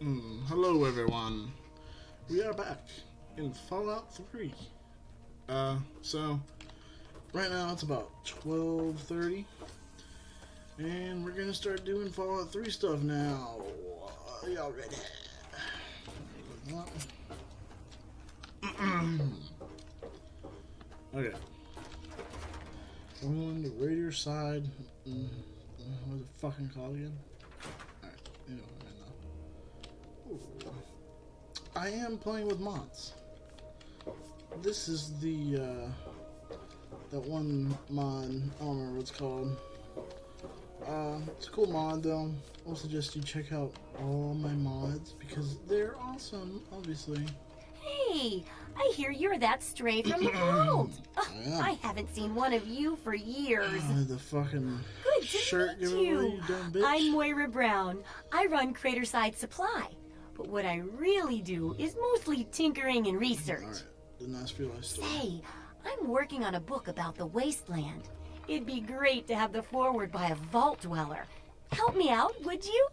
Hello everyone. We are back in Fallout 3. So right now it's about 12:30 and we're gonna start doing Fallout 3 stuff now. Y'all ready? Okay. We're on the Raider side. What's it fucking called again? Alright, you know what I mean now. Ooh. I am playing with mods. This is the that one mod, I don't remember what it's called. It's a cool mod though. I'll suggest you check out all my mods because they're awesome, obviously. Hey, I hear you're that stray from the vault. I haven't seen one of you for years. The fucking Good shirt to meet giveaway, you. you dumb bitch. I'm Moira Brown. I run Craterside Supply. But what I really do is mostly tinkering and research. Alright, didn't ask for your life story. Say, I'm working on a book about the wasteland. It'd be great to have the foreword by a vault dweller. Help me out, would you?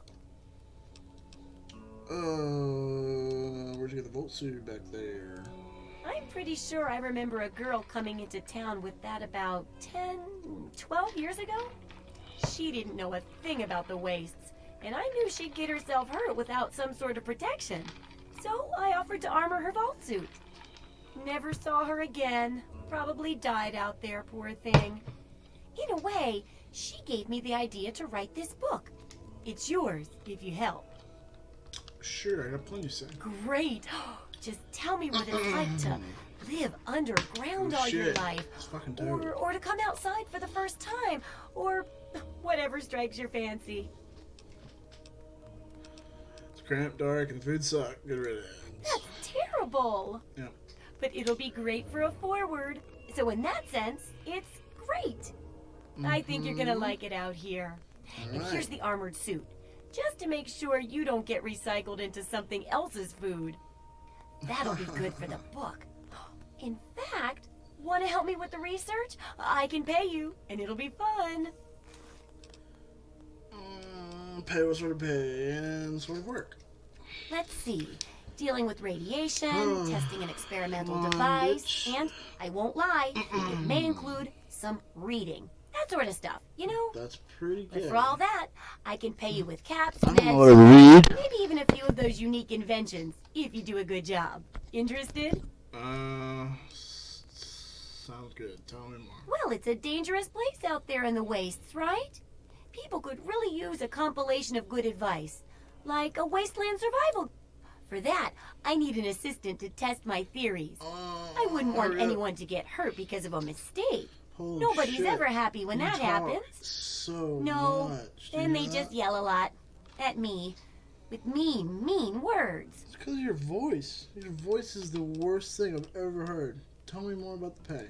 Where'd you get the Volt suit back there? I'm pretty sure I remember a girl coming into town with that about 10, 12 years ago. She didn't know a thing about the wastes, and I knew she'd get herself hurt without some sort of protection. So I offered to armor her vault suit. Never saw her again. Probably died out there, poor thing. In a way, she gave me the idea to write this book. It's yours, if you help. Sure, I got plenty to say. Great. Just tell me what it's like to live underground all your life. It's fucking dope. Or to come outside for the first time. Or whatever strikes your fancy. It's cramped, dark, and the food sucks. Get rid of it. That's terrible. Yeah. But it'll be great for a forward. So in that sense, it's great. I think you're gonna like it out here. And here's the armored suit. Just to make sure you don't get recycled into something else's food. That'll be good for the book. In fact, want to help me with the research? I can pay you, and it'll be fun. Pay what sort of pay and sort of work? Let's see. Dealing with radiation, testing an experimental device, and, I won't lie, it may include some reading. That sort of stuff, you know? That's pretty good. But for all that, I can pay you with caps, I don't know what to read. maybe even a few of those unique inventions, if you do a good job. Interested? Sounds good. Tell me more. Well, it's a dangerous place out there in the wastes, right? People could really use a compilation of good advice, like a wasteland survival. For that, I need an assistant to test my theories. I wouldn't want anyone to get hurt because of a mistake. Holy Nobody's shit. ever happy when that happens. So No, much. then they just yell a lot at me with mean words. It's because of your voice. Your voice is the worst thing I've ever heard. Tell me more about the pay.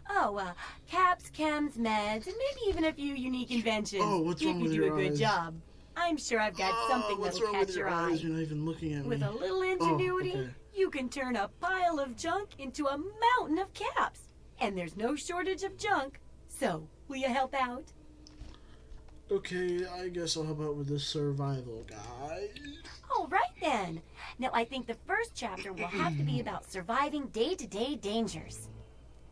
Oh, caps, chems, meds, and maybe even a few unique inventions. Oh, what's wrong if with you do your a good eyes? job. I'm sure I've got something What's that'll wrong catch with your eye. eyes? You're not even looking at me. With a little ingenuity, okay. you can turn a pile of junk into a mountain of caps. And there's no shortage of junk. So, will you help out? Okay, I guess I'll help out with this survival guy. All right then. Now, I think the first chapter will have to be about surviving day-to-day dangers.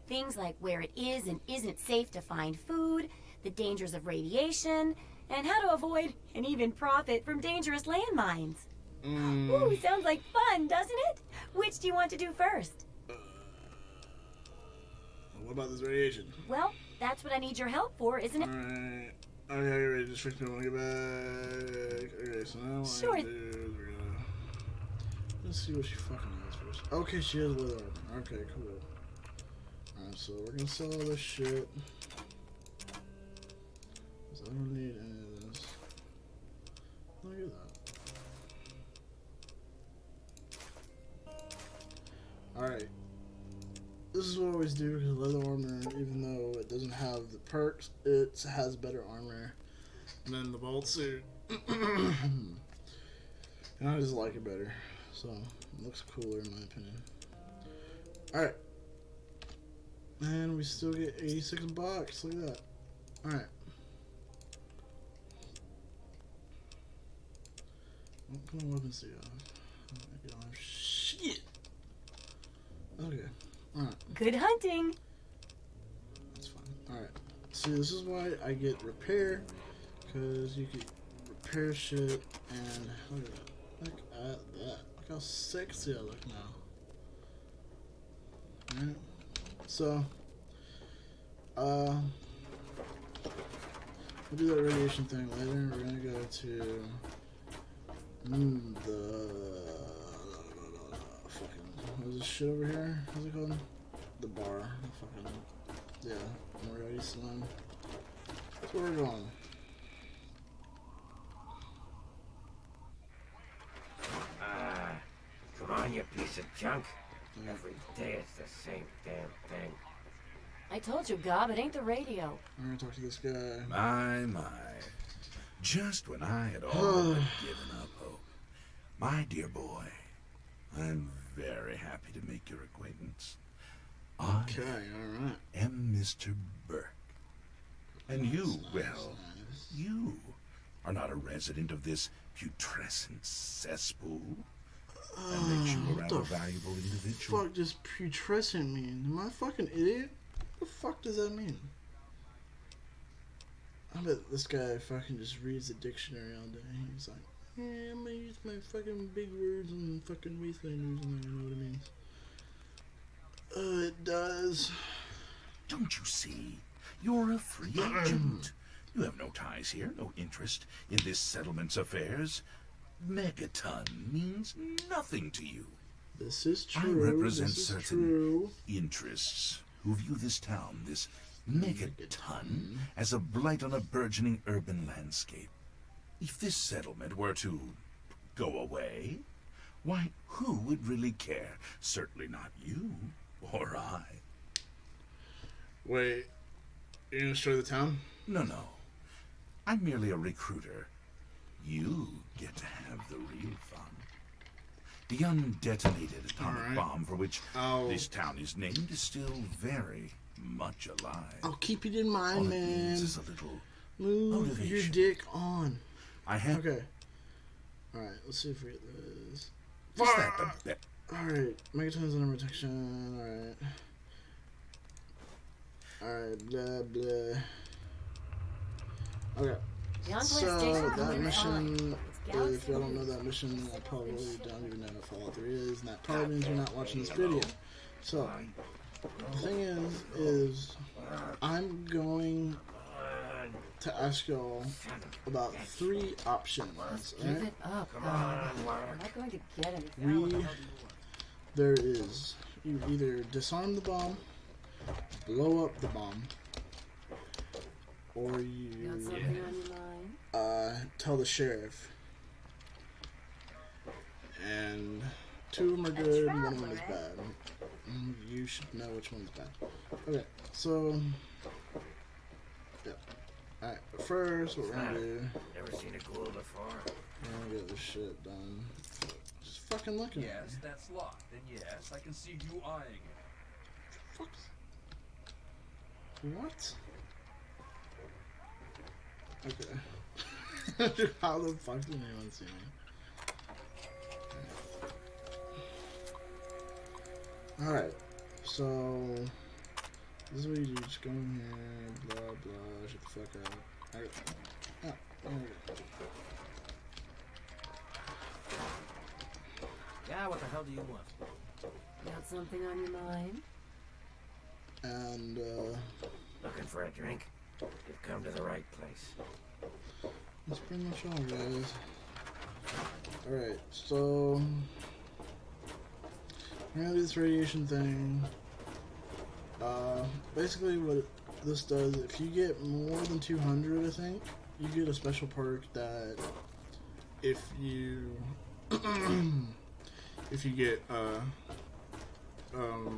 Things like where it is and isn't safe to find food, the dangers of radiation, and how to avoid and even profit from dangerous landmines. Ooh, sounds like fun, doesn't it? Which do you want to do first? What about this radiation? Well, that's what I need your help for, isn't it? Alright. Okay, you ready? Just fix me when I get back. Okay, so now what Sure. we're gonna... Let's see what she fucking has first. Okay, she has leather armor. Okay, cool. Alright, so we're gonna sell all this shit. Because I don't need any of this. Look at that. Alright. This is what I always do because leather armor, even though it doesn't have the perks, it has better armor than the Volt suit. And I just like it better. So, it looks cooler in my opinion. Alright. And we still get 86 bucks. Look at that. Alright. What kind of weapons do you have? You don't have shit. Okay. Alright. Good hunting. That's fine. Alright. See, this is why I get repair. Because you can repair shit. And look at that. Look at that. Look how sexy I look now. Alright. So, we'll do that radiation thing later. We're gonna go to the fucking, what is this shit over here? What's it called? The bar. Fucking, yeah, Moriarty Saloon. That's where we're going. Come on, you piece of junk. Every day it's the same damn thing. I told you, Gob, it ain't the radio. We're gonna talk to this guy. My. Just when I had all but given up hope. My dear boy, I'm very happy to make your acquaintance. Okay, alright. I am Mr. Burke. And you, well, you are not a resident of this putrescent cesspool. That makes you a rather valuable individual. What the fuck does putrescent mean? Am I a fucking idiot? What the fuck does that mean? I bet this guy fucking just reads the dictionary all day. He's like, yeah, I'm gonna use my fucking big words and fucking wastelanders and I don't know what it means. It does. Don't you see? You're a free agent. You have no ties here, no interest in this settlement's affairs. Megaton means nothing to you. This is true. I represent this is certain true. interests who view this town, this Megaton, as a blight on a burgeoning urban landscape. If this settlement were to go away, why, who would really care? Certainly not you or I. Wait, you're gonna destroy the town? No. I'm merely a recruiter. You get to have the real fun. The undetonated atomic bomb for which this town is named is still very much alive. I'll keep it in mind, All it man. needs is a little Move motivation. your dick on. I have. Okay. Alright, let's see if we get this. What's that? Alright, Megaton's under protection. Alright, blah blah. Okay. The Enclave So station that comes in mission, fine. It's galaxy if y'all don't know news. that mission, I probably don't even know what Fallout 3 is, and that probably means you're not watching this video. So, the thing is I'm going to ask y'all about 3 options. Give Right? it up, Gob. I'm not going to get anything. There is, you either disarm the bomb, blow up the bomb, or Got you something on your mind? tell the sheriff. And 2 of them are good, and 1 of them is bad. You should know which one's bad. Okay, so yeah. Alright, first what we're gonna do, Never seen a ghoul before. we're gonna get this shit done. Just fucking looking at Yes, me. that's locked. And yes, I can see you eyeing it. Fuck. What? Okay. How the fuck did anyone see me? Alright, so this is what you do, just go in here, blah blah, shut the fuck up. Alright. Oh, there we go. Yeah, what the hell do you want? Got something on your mind? And Looking for a drink? You've come to the right place. that's pretty much all, guys. Alright, so we're gonna do this radiation thing. Basically what this does, if you get more than 200, I think, you get a special perk that if you if you get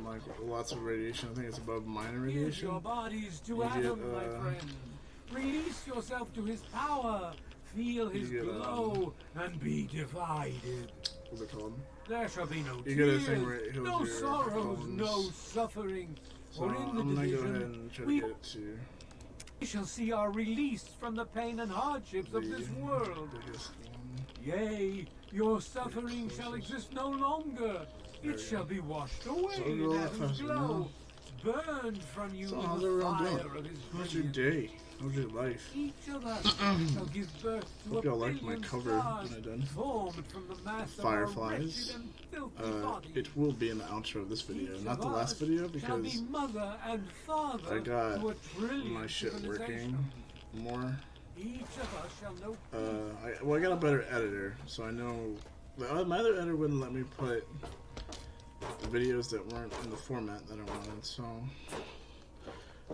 like lots of radiation, I think it's above minor Give radiation. your bodies to You Adam, get, my friend. Release yourself to his power. Feel his You get, glow and be divided. What's it called? There shall be no You get a tears, thing where it heals no your sorrows, bones. no suffering. So For in the I'm gonna go division, ahead and try to we get it to shall see our release from the pain and hardships of this the world. biggest one. Yea, your suffering shall exist no longer. It shall be washed away So in go that Adam's fast glow, burned from you So in how's the everyone fire doing? of his How's your brilliance. day? How's your life? Each of us shall give birth to Hope a y'all liked my billion cover stars that I did. formed from the mass of Fireflies. our wretched and filthy bodies. It will be in the outro of this video, Each not of the last us video shall be because mother and father I got to a trillion my shit civilizations. working more. Each of us shall know I got a better editor, so I know. My other editor wouldn't let me put videos that weren't in the format that I wanted, so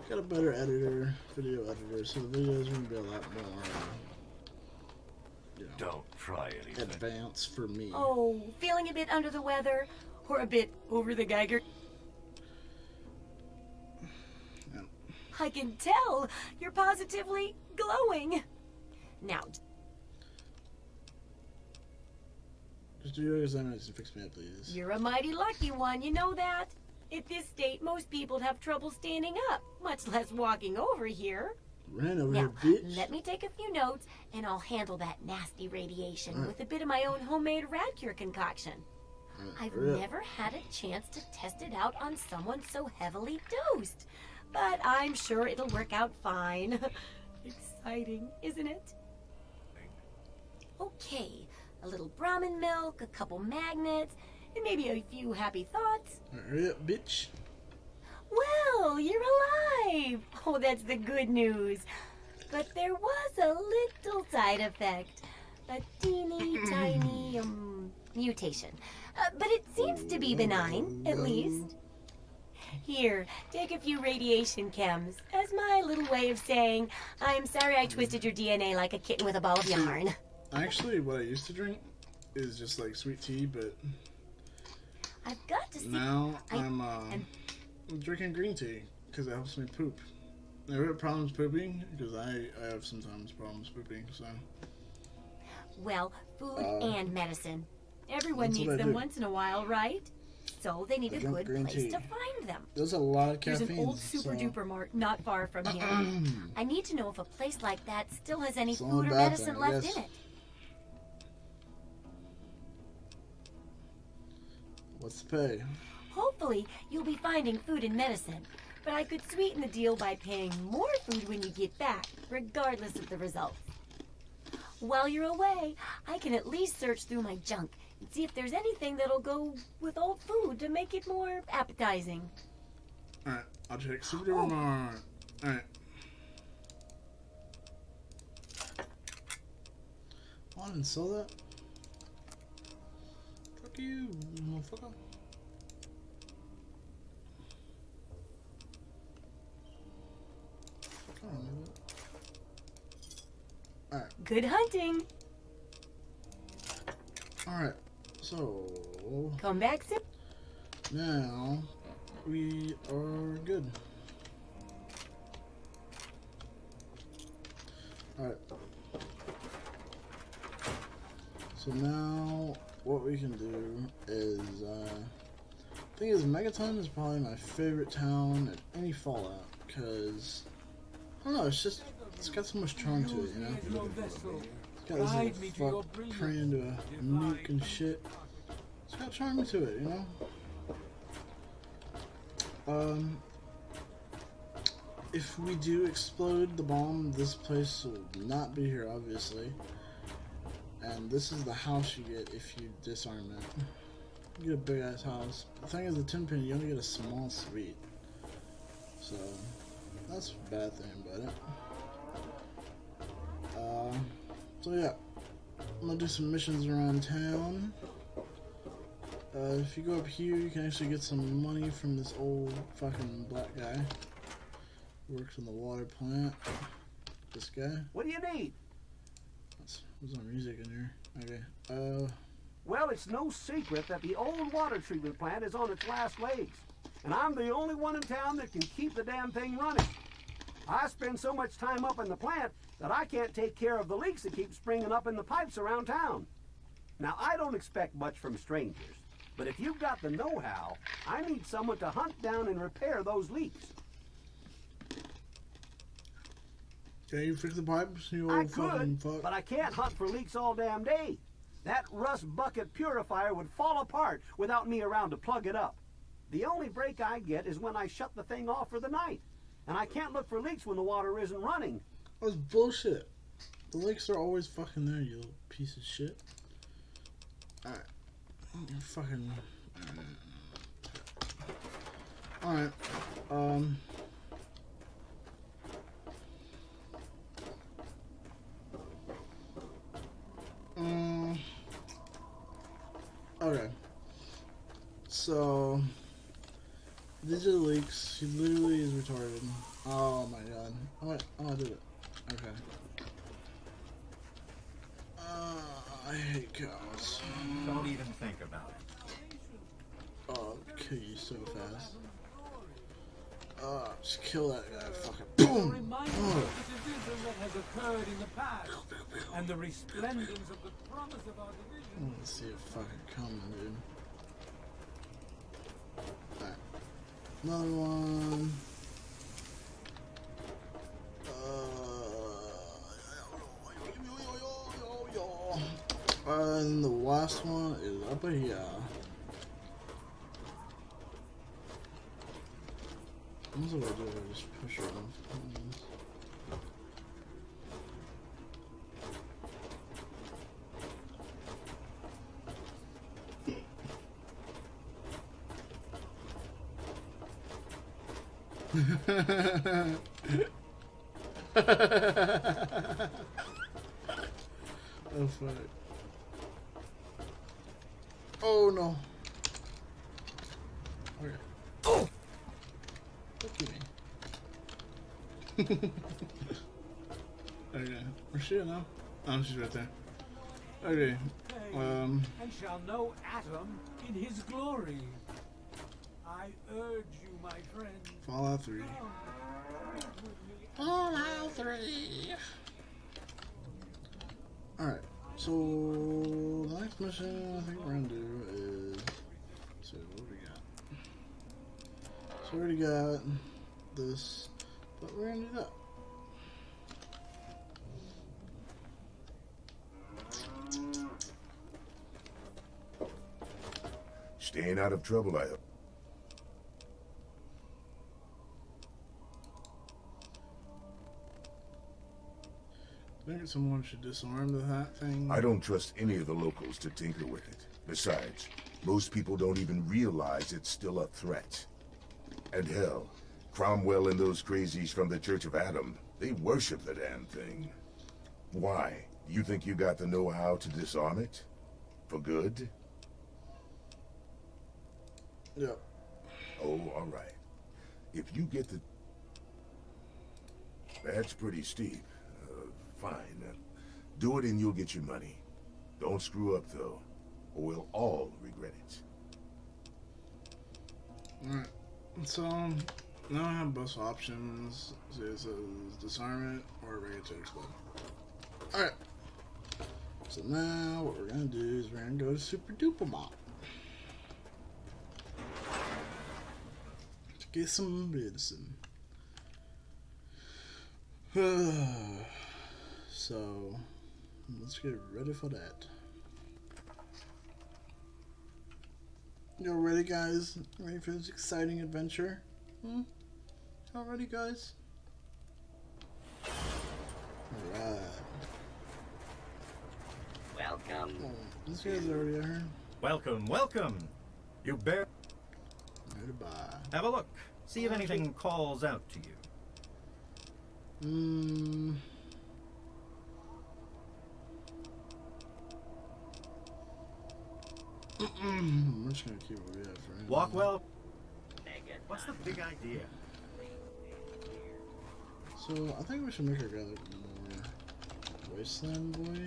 got a better editor, video editor, so the videos are gonna be a lot more, Don't try anything. advanced for me. Oh, feeling a bit under the weather? Or a bit over the Geiger? Yeah. I can tell you're positively glowing. Now, Just do your assignments and fix me up, please. you're a mighty lucky one, you know that? At this state, most people'd have trouble standing up, much less walking over here. Ran over Now, here, bitch. let me take a few notes, and I'll handle that nasty radiation Alright. with a bit of my own homemade rat cure concoction. I've hurry up. never had a chance to test it out on someone so heavily dosed, but I'm sure it'll work out fine. Exciting, isn't it? Okay, a little Brahmin milk, a couple magnets, and maybe a few happy thoughts. Hurry up, bitch. Well, you're alive! Oh, that's the good news. But there was a little side effect. A teeny tiny mutation. But it seems to be benign, at least. Here, take a few radiation chems as my little way of saying, I'm sorry I twisted your DNA like a kitten with a ball of yarn. Actually, what I used to drink is just like sweet tea, but I've got to see... now I'm I'm- drinking green tea because it helps me poop. I ever have problems pooping? Because I have sometimes problems pooping, so. Well, food and medicine. Everyone that's what needs I them do. once in a while, right? So they need I a drink good green place tea. to find them. There's a lot of There's caffeine. an old super duper mart not far from here. I need to know if a place like that still has any It's not food a or bad medicine thing, left yes. in it. What's the pay? Hopefully, you'll be finding food and medicine. But I could sweeten the deal by paying more food when you get back, regardless of the results. While you're away, I can at least search through my junk and see if there's anything that'll go with old food to make it more appetizing. Alright, I'll check super duper mart. Alright. Oh, I didn't sell that? Fuck you, motherfucker. I don't know that. Alright. Good hunting. Alright, so Come back soon. now we are good. Alright. So now what we can do is thing is Megaton is probably my favorite town at any Fallout because I don't know, it's got so much charm to it, you know? Use your vessel. It's got this Guide me to little your fuck brilliant praying into a nuke and shit. It's got charm to it, you know? If we do explode the bomb, this place will not be here, obviously. And this is the house you get if you disarm it. You get a big ass house. The thing is, the 10 pin, you only get a small suite. So, that's a bad thing about it. So yeah, I'm gonna do some missions around town. If you go up here, you can actually get some money from this old fucking black guy who works in the water plant. This guy. What do you need? There's no music in here. Okay. Well, it's no secret that the old water treatment plant is on its last legs. And I'm the only one in town that can keep the damn thing running. I spend so much time up in the plant that I can't take care of the leaks that keep springing up in the pipes around town. Now, I don't expect much from strangers, but if you've got the know-how, I need someone to hunt down and repair those leaks. Can you fix the pipes, you I old fucking could, fuck? but I can't hunt for leaks all damn day. that rust bucket purifier would fall apart without me around to plug it up. The only break I get is when I shut the thing off for the night. And I can't look for leaks when the water isn't running. That's bullshit. The leaks are always fucking there, you little piece of shit. Alright. You're fucking... Alright. Okay. So... These are the leaks. He literally is retarded. Oh my god. Oh, I did it. Okay. I hate cows. Don't even think about it. Oh, I'll kill you so fast. Just kill that guy. Fucking boom! Remind us of the division that has occurred in the past, and the resplendence of the promise of our division. Let's see it fucking coming, dude. Alright. Another one. And the last one is up here. What's what I do? I just push it off. Oh fuck. Oh no. Okay. Oh! Look at me. Okay. Where's she now? Oh, she's right there. Okay. And shall know Atom in his glory. I urge you, my friend. Fallout 3. Fallout 3! Alright, so the next mission I think we're gonna do is, so what do we got? So we already got this, but we're gonna do that. Staying out of trouble, I hope. I think someone should disarm that thing. I don't trust any of the locals to tinker with it. Besides, most people don't even realize it's still a threat. And hell, Cromwell and those crazies from the Church of Adam, they worship the damn thing. Why? You think you got the know-how to disarm it? For good? Yep. Oh, all right. If you get the... That's pretty steep. Fine. Do it and you'll get your money. Don't screw up, though, or we'll all regret it. Alright. So, now I have both options. So it says disarm it or ready to explode. Alright. So now what we're going to do is we're going to go to Super Duper Mall. To get some medicine. So, let's get ready for that. You ready, guys? Ready for this exciting adventure? Y'all ready, guys? Alright. Welcome. Oh, this guy's already here. Welcome, welcome. You bear. Goodbye. Have a look. See if anything calls out to you. I'm just gonna keep what we have for him. Walk well. Megaton. What's the big idea? So I think we should make our guy look more wasteland boy.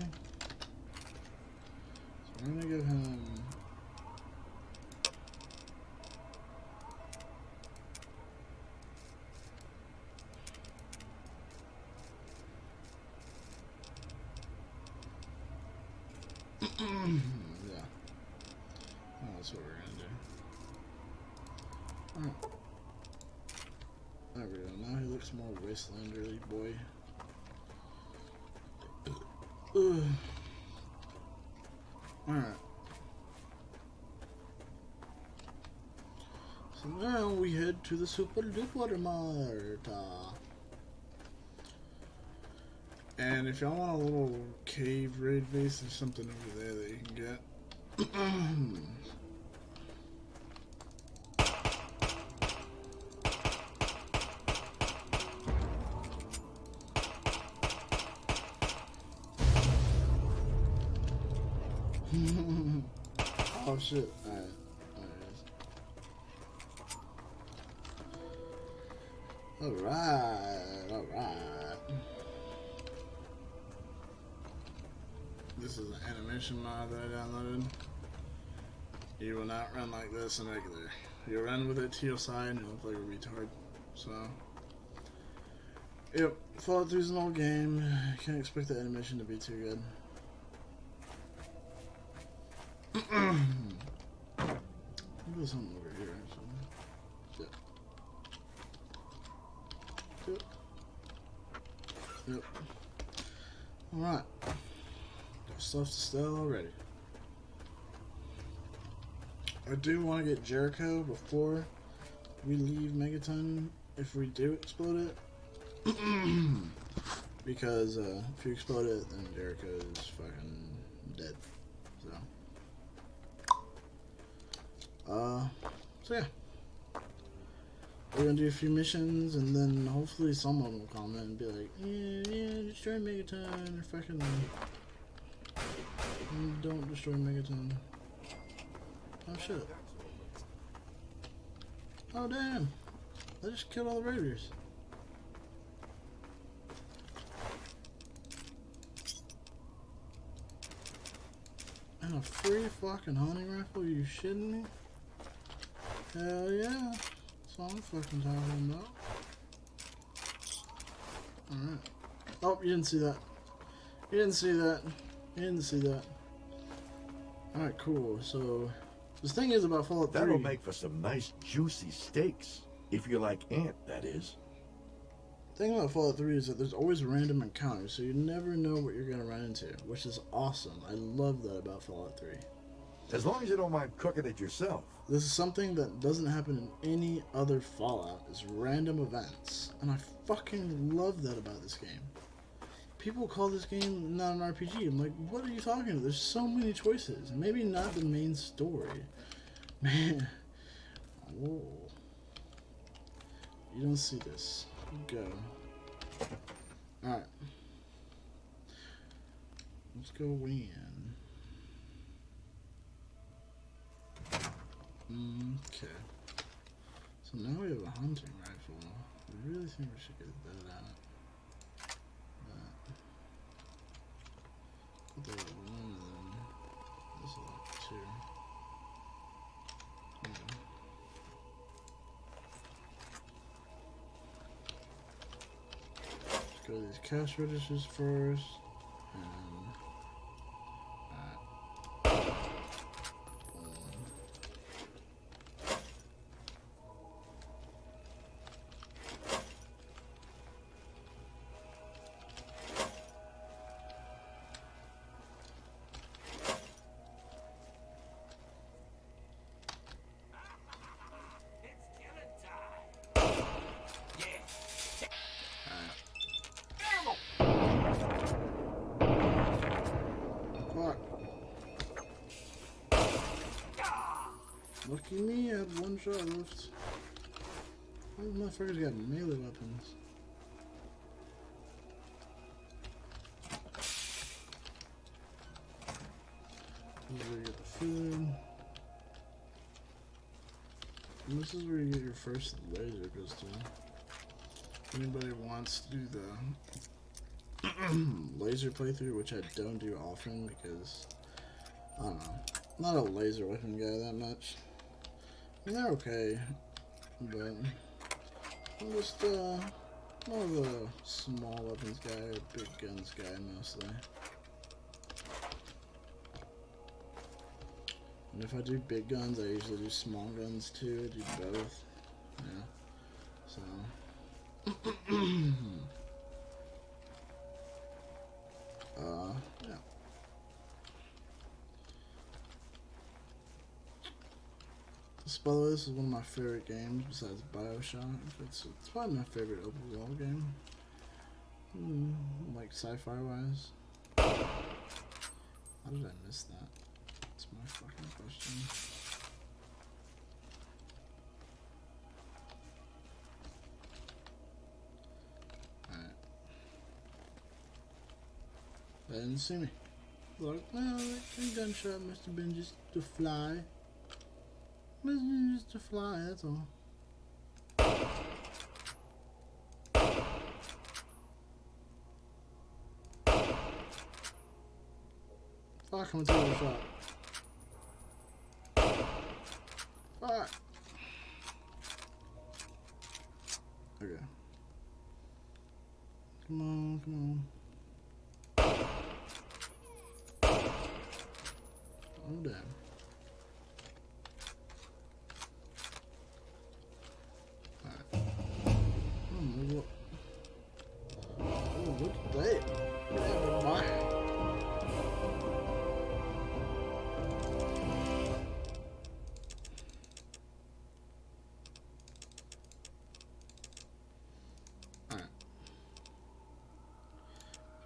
So we're gonna give him. Yeah. Oh, that's what we're gonna do. Alright. There we go. Now he looks more wastelanderly boy. Alright. So now we head to the Super Duper Mart. And if y'all want a little cave raid base, there's something over there that you can get. Oh shit. Alright. Alright. This is an animation mod that I downloaded. You will not run like this in regular. You run with it to your side and you look like a retard. So, yep, Fallout 3 is an old game. Can't expect the animation to be too good. There's something over here. Yep. Alright. Got stuff to sell already. I do want to get Jericho before we leave Megaton if we do explode it. Because if you explode it, then Jericho is fucking dead. So yeah. We're gonna do a few missions and then hopefully someone will comment and be like, yeah, destroy Megaton or fucking don't destroy Megaton. Oh shit. Oh damn. I just killed all the raiders. And a free fucking hunting rifle? Are you shitting me? Hell yeah. That's what I'm fucking talking about. Alright. Oh, you didn't see that. You didn't see that. You didn't see that. Alright, cool. So, the thing is about Fallout 3... That'll make for some nice juicy steaks. If you like ant, that is. The thing about Fallout 3 is that there's always random encounters, so you never know what you're going to run into, which is awesome. I love that about Fallout 3. As long as you don't mind cooking it yourself. This is something that doesn't happen in any other Fallout, is random events. And I fucking love that about this game. People call this game not an RPG. I'm like, what are you talking about? There's so many choices. Maybe not the main story. Man. Whoa. You don't see this. Go. Alright. Let's go in. Okay. So now we have a hunting rifle. I really think we should get that out. Put that at one and then this is like two. Okay. Let's go to these cash registers first. And lucky me, I had one shot left. These motherfuckers got melee weapons. This is where you get the food. And this is where you get your first laser pistol. If anybody wants to do the laser playthrough, which I don't do often because, I don't know, I'm not a laser weapon guy that much. I mean, they're okay, but I'm just more of a small weapons guy or big guns guy mostly. And if I do big guns, I usually do small guns too. I do both. Yeah. So. Yeah. This, by the way, this is one of my favorite games besides BioShock. It's probably my favorite open world game. Like sci-fi wise. How did I miss that? That's my fucking question. Alright. They didn't see me. Like, well, that gunshot must have been just to fly. Must have been just to fly, that's all. Fuck, I'm gonna take a shot. Fuck. Okay. Come on, come on. Oh, damn. Alright. Oh, look at that. Yeah, bye.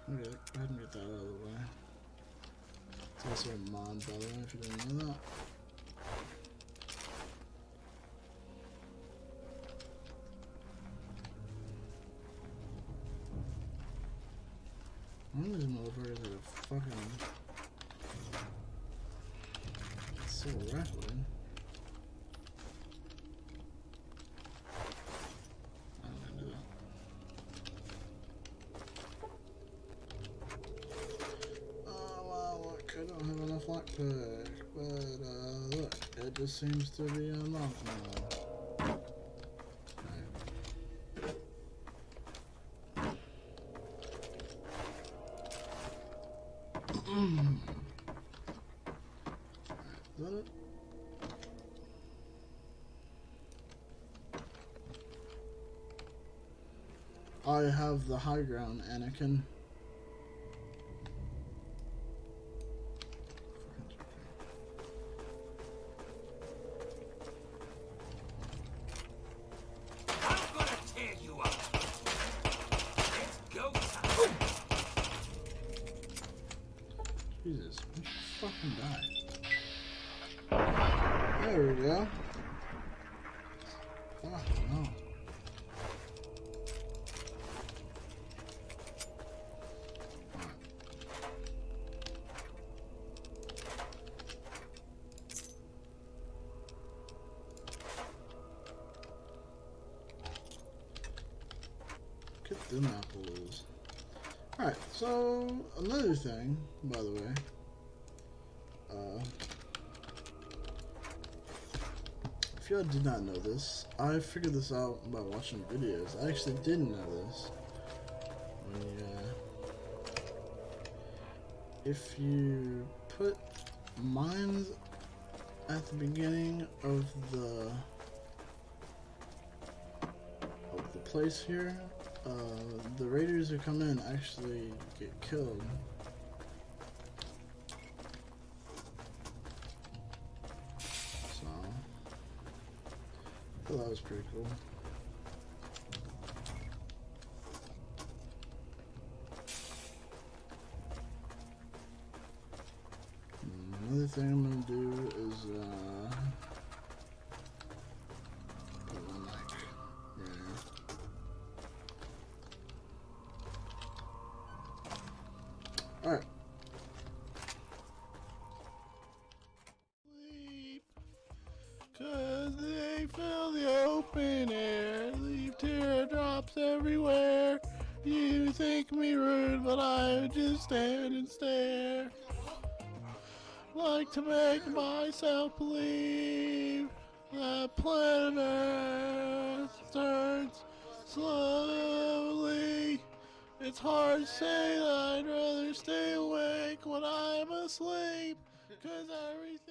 Okay, go ahead and get that out of the way. It's also a mod, by the way, if you didn't know that. One of these motherfuckers had a fucking assault rifle, dude. I don't have enough lockpick, but look, it just seems to be unlocked now. Is that it? I have the high ground, Anakin. Jesus, fucking die. There we go. Fuck no. Get them apples. Alright, so another thing, by the way, if y'all did not know this, I figured this out by watching videos. I actually didn't know this. If you put mines at the beginning of the place here, the raiders who come in actually get killed. So, I thought that was pretty cool. Another thing I'm gonna do is put one like right here. Alright. Sleep, 'cause they fill the open air, leave teardrops everywhere. You think me rude, but I just stand and stare. Like to make myself believe that planet Earth turns slowly. It's hard to say that I'd rather stay awake when I'm asleep, 'cause everything